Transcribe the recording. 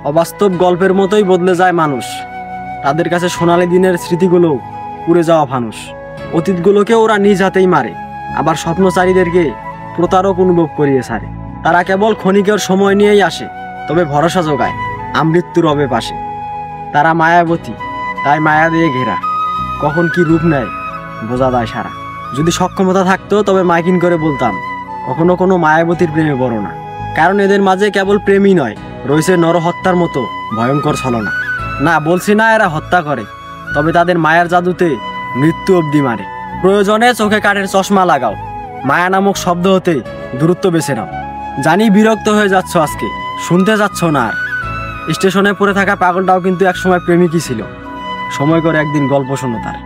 অবাস্তব গল্পের মতোই বদলে যায় মানুষ। তাদের কাছে সোনালী দিনের স্মৃতিগুলো পুড়ে যাওয়া ফানুস। অতীতগুলোকে ওরা নিজ হাতেই মারে, আবার স্বপ্নচারীদেরকে প্রতারক অনুভব করিয়ে ছাড়ে। তারা কেবল ক্ষণিকের সময় নিয়েই আসে, তবে ভরসা যোগায় আমৃত্যু রবে পাশে। তারা মায়াবতী, তাই মায়া দিয়ে ঘেরা, কখন কি রূপ নেয় বোঝা যায় সারা। যদি সক্ষমতা থাকতো তবে মাইকিং করে বলতাম, কখনো কোনো মায়াবতীর প্রেমে পড়ো না। কারণ এদের মাঝে কেবল প্রেমই নয়, রয়েছে নরহত্যার মতো ভয়ঙ্কর ছলনা। না, বলছি না এরা হত্যা করে, তবে তাদের মায়ার জাদুতে মৃত্যু অবধি মারে। প্রয়োজনে চোখে কাঠের চশমা লাগাও, মায়া নামক শব্দ হতে দূরত্ব বেছে নাও। জানি বিরক্ত হয়ে যাচ্ছ আজকে, শুনতে যাচ্ছ না আর। স্টেশনে পড়ে থাকা পাগলটাও কিন্তু একসময় প্রেমিকই ছিল। সময় করে একদিন গল্প শোনো তার।